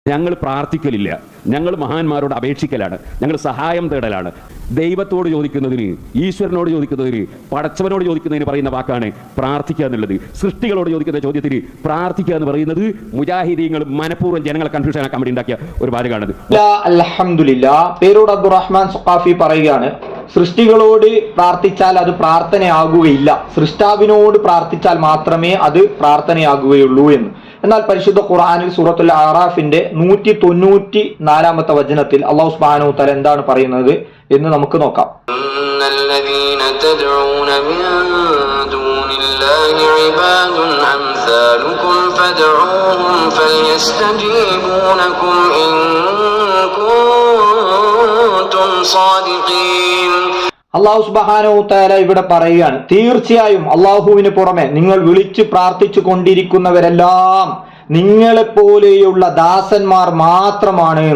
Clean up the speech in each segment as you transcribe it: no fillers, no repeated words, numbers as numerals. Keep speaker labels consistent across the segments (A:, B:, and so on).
A: ഞങ്ങൾ പ്രാർത്ഥിക്കലില്ല, ഞങ്ങൾ മഹാന്മാരോട് അപേക്ഷിക്കലാണ്, ഞങ്ങൾ സഹായം തേടലാണ്. ദൈവത്തോട് ചോദിക്കുന്നതിന്, ഈശ്വരനോട് ചോദിക്കുന്നതിന്, പടച്ചവനോട് ചോദിക്കുന്നതിന് പറയുന്ന വാക്കാണ് പ്രാർത്ഥിക്കുക എന്നുള്ളത്. സൃഷ്ടികളോട് ചോദിക്കുന്ന ചോദ്യത്തിന് പ്രാർത്ഥിക്കുക എന്ന് പറയുന്നത് മുജാഹിദീങ്ങൾ മനഃപൂർവ്വം ജനങ്ങളെ കൺഫ്യൂഷൻ ആക്കാൻ വേണ്ടി ഉണ്ടാക്കിയ ഒരു വാചകമാണത്.
B: അൽഹംദുലില്ലാ, പേരോട് അബ്ദുറഹ്മാൻ സഖാഫി പറയുകയാണ്, സൃഷ്ടികളോട് പ്രാർത്ഥിച്ചാൽ അത് പ്രാർത്ഥനയാകുകയില്ല, സൃഷ്ടാവിനോട് പ്രാർത്ഥിച്ചാൽ മാത്രമേ അത് പ്രാർത്ഥനയാകുകയുള്ളൂ എന്ന്. എന്നാൽ പരിശുദ്ധ ഖുർആനിൽ സൂറത്തുൽ അറാഫിന്റെ 194 വചനത്തിൽ അല്ലാഹു സുബ്ഹാനഹു വതആല എന്താണ് പറയുന്നത് എന്ന് നമുക്ക് നോക്കാം. അല്ലാഹു സുബ്ഹാനഹു വതആല ഇവിടെ പറയുകയാണ്, തീർച്ചയായും അള്ളാഹുവിന് പുറമെ നിങ്ങൾ വിളിച്ചു പ്രാർത്ഥിച്ചു കൊണ്ടിരിക്കുന്നവരെല്ലാം നിങ്ങളെപ്പോലെയുള്ള ദാസന്മാർ മാത്രമാണ്.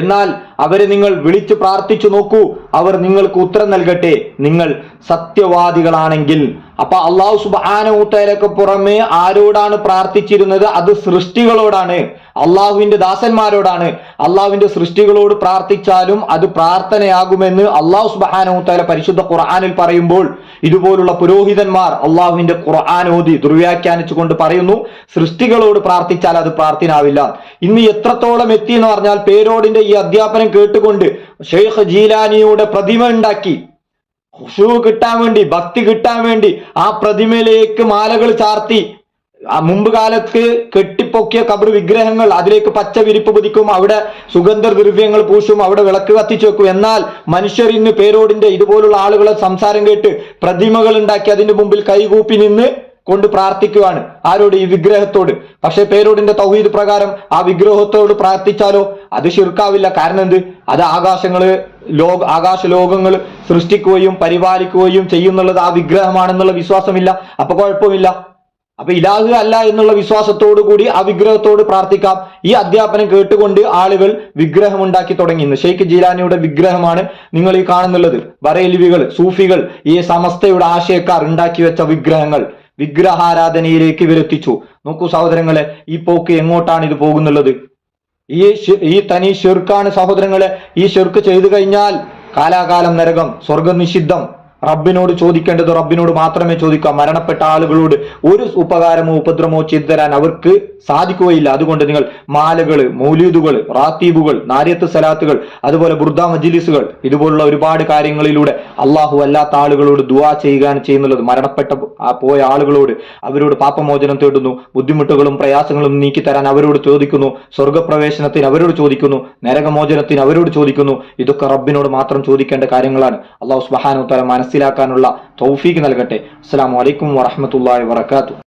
B: എന്നാൽ അവരെ നിങ്ങൾ വിളിച്ചു പ്രാർത്ഥിച്ചു നോക്കൂ, അവർ നിങ്ങൾക്ക് ഉത്തരം നൽകട്ടെ, നിങ്ങൾ സത്യവാദികളാണെങ്കിൽ. അപ്പൊ അല്ലാഹു സുബ്ഹാനഹു വതആലയ്ക്ക് പുറമെ ആരോടാണ് പ്രാർത്ഥിച്ചിരുന്നത്? അത് സൃഷ്ടികളോടാണ്, അള്ളാഹുവിന്റെ ദാസന്മാരോടാണ്. അള്ളാഹുവിന്റെ സൃഷ്ടികളോട് പ്രാർത്ഥിച്ചാലും അത് പ്രാർത്ഥനയാകുമെന്ന് അല്ലാഹു സുബ്ഹാനഹു വതആല പരിശുദ്ധ ഖുർആനിൽ പറയുമ്പോൾ, ഇതുപോലുള്ള പുരോഹിതന്മാർ അള്ളാഹുവിന്റെ ഖുർആൻ ഓതി ദുർവ്യാഖ്യാനിച്ചുകൊണ്ട് പറയുന്നു സൃഷ്ടികളോട് പ്രാർത്ഥിച്ചാൽ അത് പ്രാർത്ഥനയാവില്ല. ഇന്ന് എത്രത്തോളം എത്തി എന്ന് പറഞ്ഞാൽ, പേരോടിന്റെ ഈ അധ്യാപനം കേട്ടുകൊണ്ട് ഷെയ്ഖ് ജീലാനിയുടെ പ്രതിമ ഉണ്ടാക്കി, ഖുശൂ കിട്ടാൻ വേണ്ടി, ഭക്തി കിട്ടാൻ വേണ്ടി ആ പ്രതിമയിലേക്ക് മാലകൾ ചാർത്തി, മുമ്പ് കാലത്ത് കെട്ടിപ്പൊക്കിയ ഖബർ വിഗ്രഹങ്ങൾ അതിലേക്ക് പച്ച വിരിപ്പ് പുതിക്കും, അവിടെ സുഗന്ധ ദ്രവ്യങ്ങൾ പൂശും, അവിടെ വിളക്ക് കത്തിച്ചു വെക്കും. എന്നാൽ മനുഷ്യർ ഇന്ന് പേരോടിന്റെ ഇതുപോലുള്ള ആളുകളെ സംസാരം കേട്ട് പ്രതിമകൾ ഉണ്ടാക്കി അതിന്റെ മുമ്പിൽ കൈകൂപ്പി നിന്ന് കൊണ്ട് പ്രാർത്ഥിക്കുകയാണ്. ആരോട്? ഈ വിഗ്രഹത്തോട്. പക്ഷെ പേരോടിന്റെ തൗഹീദ് പ്രകാരം ആ വിഗ്രഹത്തോട് പ്രാർത്ഥിച്ചാലോ അത് ശിർക്കാവില്ല. കാരണം എന്ത്? അത് ആകാശ ലോകങ്ങൾ സൃഷ്ടിക്കുകയും പരിപാലിക്കുകയും ചെയ്യുന്നുള്ളത് ആ വിഗ്രഹമാണെന്നുള്ള വിശ്വാസമില്ല, അപ്പൊ കുഴപ്പമില്ല. അപ്പൊ ഇലാഹ് അല്ല എന്നുള്ള വിശ്വാസത്തോടു കൂടി ആ വിഗ്രഹത്തോട് പ്രാർത്ഥിക്കാം. ഈ അധ്യാപനം കേട്ടുകൊണ്ട് ആളുകൾ വിഗ്രഹം ഉണ്ടാക്കി തുടങ്ങി. ഷെയ്ഖ് ജീലാനിയുടെ വിഗ്രഹമാണ് നിങ്ങൾ ഈ കാണുന്നുള്ളത്. ബറേലിവികൾ, സൂഫികൾ, ഈ സമസ്തയുടെ ആശയക്കാർ ഉണ്ടാക്കി വെച്ച വിഗ്രഹങ്ങൾ വിഗ്രഹാരാധനയിലേക്ക് ഇവരെത്തിച്ചു. നോക്കൂ സഹോദരങ്ങളെ, ഈ പോക്ക് എങ്ങോട്ടാണ് ഇത് പോകുന്നുള്ളത്? ഈ തനി ഷിർക്കാണ് സഹോദരങ്ങളെ. ഈ ഷിർക്ക് ചെയ്തു കഴിഞ്ഞാൽ കാലാകാലം നരകം, സ്വർഗം നിഷിദ്ധം. റബ്ബിനോട് ചോദിക്കേണ്ടത് റബ്ബിനോട് മാത്രമേ ചോദിക്കാം. മരണപ്പെട്ട ആളുകളോട് ഒരു ഉപകാരമോ ഉപദ്രവമോ ചെയ്തു തരാൻ അവർക്ക് സാധിക്കുകയില്ല. അതുകൊണ്ട് നിങ്ങൾ മാലകള്, മൗലീദുകൾ, റാത്തീബുകൾ, നാരിയത്ത് സലാത്തുകൾ, അതുപോലെ ബുർദ മജ്ലിസുകൾ, ഇതുപോലുള്ള ഒരുപാട് കാര്യങ്ങളിലൂടെ അള്ളാഹു അല്ലാത്ത ആളുകളോട് ദുആ ചെയ്യുകയാണ് ചെയ്യുന്നുള്ളത്. മരണപ്പെട്ട പോയ ആളുകളോട് അവരോട് പാപമോചനം തേടുന്നു, ബുദ്ധിമുട്ടുകളും പ്രയാസങ്ങളും നീക്കി തരാൻ അവരോട് ചോദിക്കുന്നു, സ്വർഗപ്രവേശനത്തിന് അവരോട് ചോദിക്കുന്നു, നരകമോചനത്തിന് അവരോട് ചോദിക്കുന്നു. ഇതൊക്കെ റബ്ബിനോട് മാത്രം ചോദിക്കേണ്ട കാര്യങ്ങളാണ്. അല്ലാഹു സുബ്ഹാനഹു വ തആല മനസ്സിലാക്കാനുള്ള തൗഫീഖ് നൽകട്ടെ. അസ്സലാമു അലൈക്കും വറഹ്മത്തുള്ളാഹി വബറകാതുഹു.